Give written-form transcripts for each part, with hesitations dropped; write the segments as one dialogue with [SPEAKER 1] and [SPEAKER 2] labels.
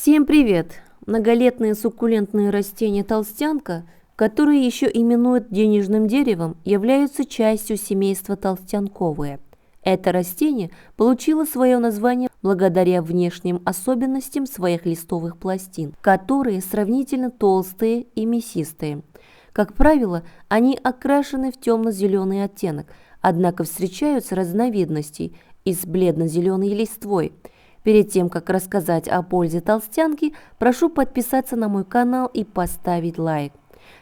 [SPEAKER 1] Всем привет! Многолетные суккулентные растения толстянка, которые еще именуют денежным деревом, являются частью семейства толстянковые. Это растение получило свое название благодаря внешним особенностям своих листовых пластин, которые сравнительно толстые и мясистые. Как правило, они окрашены в темно-зеленый оттенок, однако встречаются разновидности и с бледно-зеленой листвой. Перед тем, как рассказать о пользе толстянки, прошу подписаться на мой канал и поставить лайк.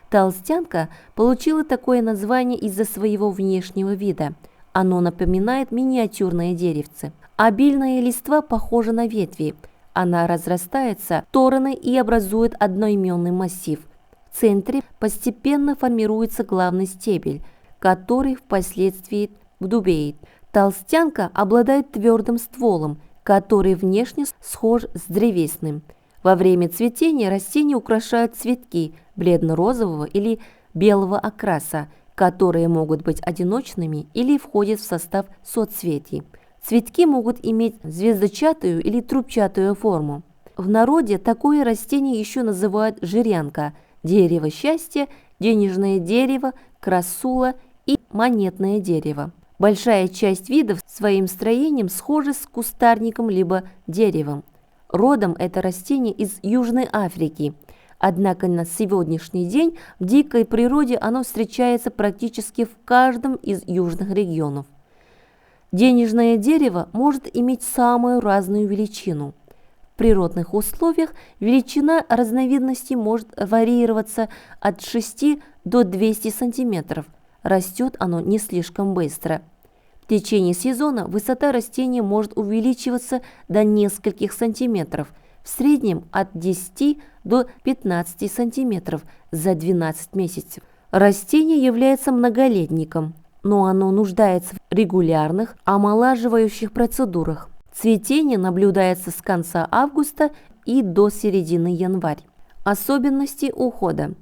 [SPEAKER 1] Толстянка получила такое название из-за своего внешнего вида. Оно напоминает миниатюрное деревце. Обильная листва похожа на ветви. Она разрастается в стороны и образует одноименный массив. В центре постепенно формируется главный стебель, который впоследствии дубеет. Толстянка обладает твердым стволом, который внешне схож с древесным. Во время цветения растения украшают цветки бледно-розового или белого окраса, которые могут быть одиночными или входят в состав соцветий. Цветки могут иметь звездочатую или трубчатую форму. В народе такое растение еще называют жирянка, дерево счастья, денежное дерево, красула и монетное дерево. Большая часть видов своим строением схожа с кустарником либо деревом. Родом это растение из Южной Африки, однако на сегодняшний день в дикой природе оно встречается практически в каждом из южных регионов. Денежное дерево может иметь самую разную величину. В природных условиях величина разновидностей может варьироваться от 6 до 200 см. Растет оно не слишком быстро. В течение сезона высота растения может увеличиваться до нескольких сантиметров, в среднем от 10 до 15 сантиметров за 12 месяцев. Растение является многолетником, но оно нуждается в регулярных омолаживающих процедурах. Цветение наблюдается с конца августа и до середины января. Особенности ухода.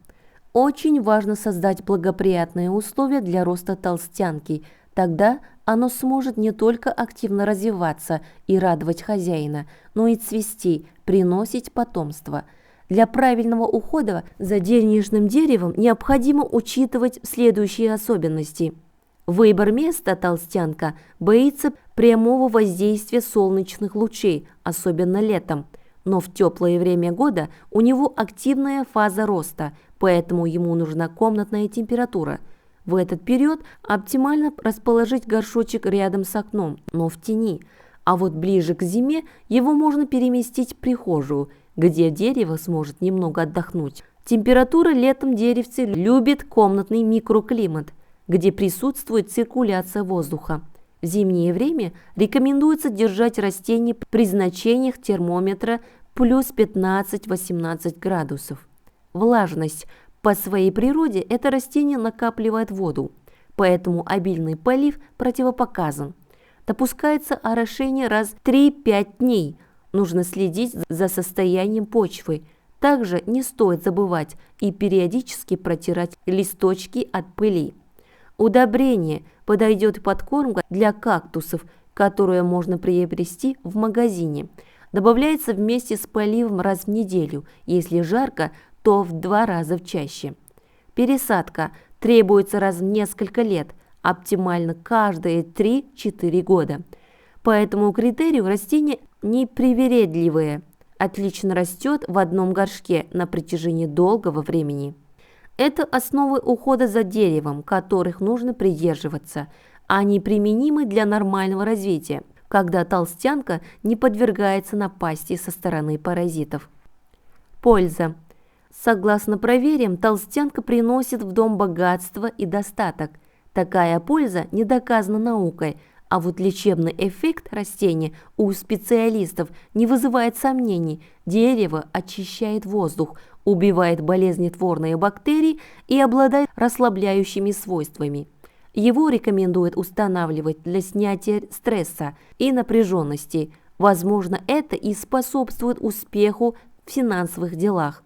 [SPEAKER 1] Очень важно создать благоприятные условия для роста толстянки, тогда оно сможет не только активно развиваться и радовать хозяина, но и цвести, приносить потомство. Для правильного ухода за денежным деревом необходимо учитывать следующие особенности. Выбор места толстянка боится прямого воздействия солнечных лучей, особенно летом. Но в теплое время года у него активная фаза роста, поэтому ему нужна комнатная температура. В этот период оптимально расположить горшочек рядом с окном, но в тени. А вот ближе к зиме его можно переместить в прихожую, где дерево сможет немного отдохнуть. Температура летом деревце любит комнатный микроклимат, где присутствует циркуляция воздуха. В зимнее время рекомендуется держать растение при значениях термометра плюс 15-18 градусов. Влажность. По своей природе это растение накапливает воду, поэтому обильный полив противопоказан. Допускается орошение раз в 3-5 дней. Нужно следить за состоянием почвы. Также не стоит забывать и периодически протирать листочки от пыли. Удобрение. Подойдет подкормка для кактусов, которую можно приобрести в магазине. Добавляется вместе с поливом раз в неделю. Если жарко, то в 2 раза чаще. Пересадка требуется раз в несколько лет, оптимально каждые 3-4 года. По этому критерию растение непривередливое, отлично растет в одном горшке на протяжении долгого времени. Это основы ухода за деревом, которых нужно придерживаться. Они применимы для нормального развития, когда толстянка не подвергается напасти со стороны паразитов. Польза. Согласно проверям, толстянка приносит в дом богатство и достаток. Такая польза не доказана наукой, а вот лечебный эффект растения у специалистов не вызывает сомнений. Дерево очищает воздух, убивает болезнетворные бактерии и обладает расслабляющими свойствами. Его рекомендуют устанавливать для снятия стресса и напряженности. Возможно, это и способствует успеху в финансовых делах.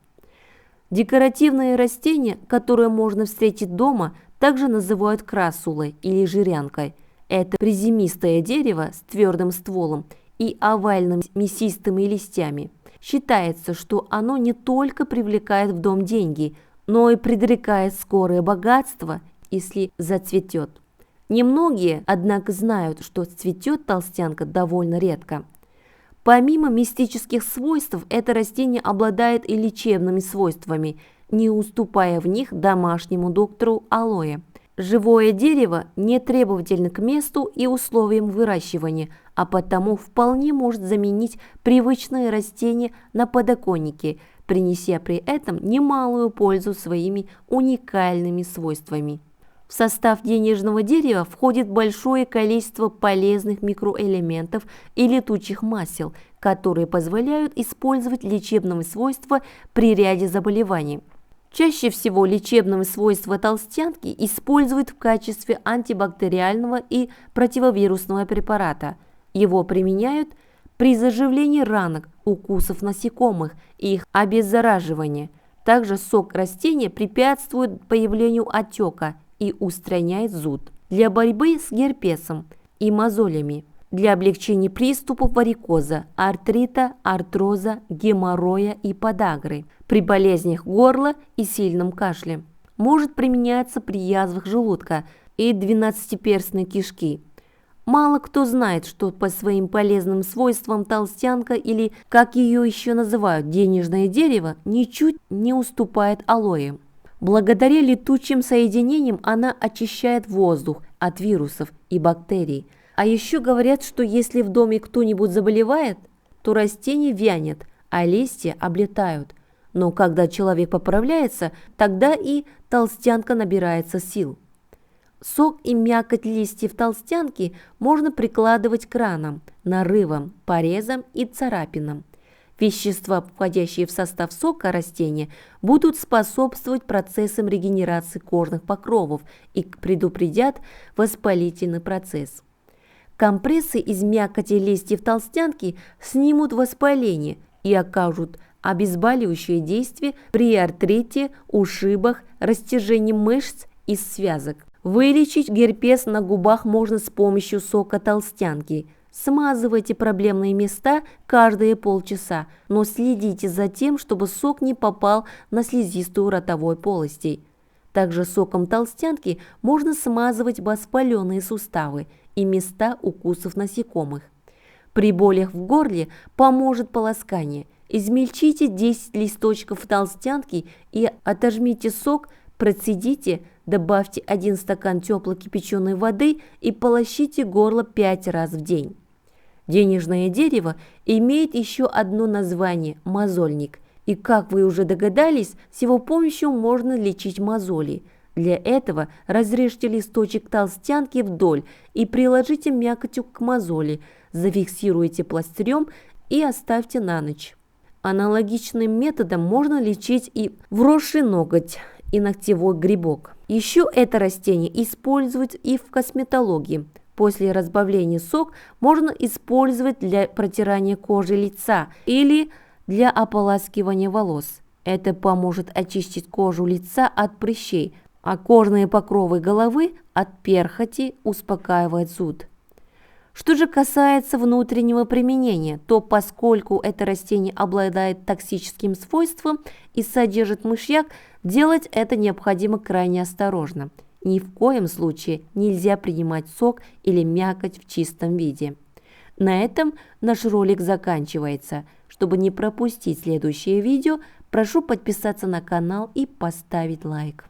[SPEAKER 1] Декоративные растения, которые можно встретить дома, также называют красулой или жирянкой. Это приземистое дерево с твердым стволом и овальными мясистыми листьями. Считается, что оно не только привлекает в дом деньги, но и предрекает скорое богатство, если зацветет. Немногие, однако, знают, что цветет толстянка довольно редко. Помимо мистических свойств, это растение обладает и лечебными свойствами, не уступая в них домашнему доктору алоэ. Живое дерево не требовательно к месту и условиям выращивания, а потому вполне может заменить привычное растение на подоконнике, принеся при этом немалую пользу своими уникальными свойствами. В состав денежного дерева входит большое количество полезных микроэлементов и летучих масел, которые позволяют использовать лечебные свойства при ряде заболеваний. Чаще всего лечебные свойства толстянки используют в качестве антибактериального и противовирусного препарата. Его применяют при заживлении ранок, укусов насекомых и их обеззараживании. Также сок растения препятствует появлению отека и устраняет зуд. Для борьбы с герпесом и мозолями, для облегчения приступов варикоза, артрита, артроза, геморроя и подагры, при болезнях горла и сильном кашле. Может применяться при язвах желудка и двенадцатиперстной кишки. Мало кто знает, что по своим полезным свойствам толстянка, или, как ее еще называют, денежное дерево, ничуть не уступает алоэ. Благодаря летучим соединениям она очищает воздух от вирусов и бактерий. А еще говорят, что если в доме кто-нибудь заболевает, то растение вянет, а листья облетают. Но когда человек поправляется, тогда и толстянка набирается сил. Сок и мякоть листьев толстянки можно прикладывать к ранам, нарывам, порезам и царапинам. Вещества, входящие в состав сока растения, будут способствовать процессам регенерации кожных покровов и предупредят воспалительный процесс. Компрессы из мякоти листьев толстянки снимут воспаление и окажут обезболивающее действие при артрите, ушибах, растяжении мышц и связок. Вылечить герпес на губах можно с помощью сока толстянки. Смазывайте проблемные места каждые полчаса, но следите за тем, чтобы сок не попал на слизистую ротовой полости. Также соком толстянки можно смазывать воспаленные суставы и места укусов насекомых. При болях в горле поможет полоскание. Измельчите 10 листочков толстянки и отожмите сок, процедите, добавьте 1 стакан теплой кипяченой воды и полощите горло 5 раз в день. Денежное дерево имеет еще одно название – мозольник. И, как вы уже догадались, с его помощью можно лечить мозоли. Для этого разрежьте листочек толстянки вдоль и приложите мякотью к мозоли, зафиксируйте пластырем и оставьте на ночь. Аналогичным методом можно лечить и вросший ноготь, и ногтевой грибок. Еще это растение используют и в косметологии. После разбавления сок можно использовать для протирания кожи лица или для ополаскивания волос. Это поможет очистить кожу лица от прыщей, а кожные покровы головы от перхоти, успокаивает зуд. Что же касается внутреннего применения, то поскольку это растение обладает токсическим свойством и содержит мышьяк, делать это необходимо крайне осторожно. Ни в коем случае нельзя принимать сок или мякоть в чистом виде. На этом наш ролик заканчивается. Чтобы не пропустить следующее видео, прошу подписаться на канал и поставить лайк.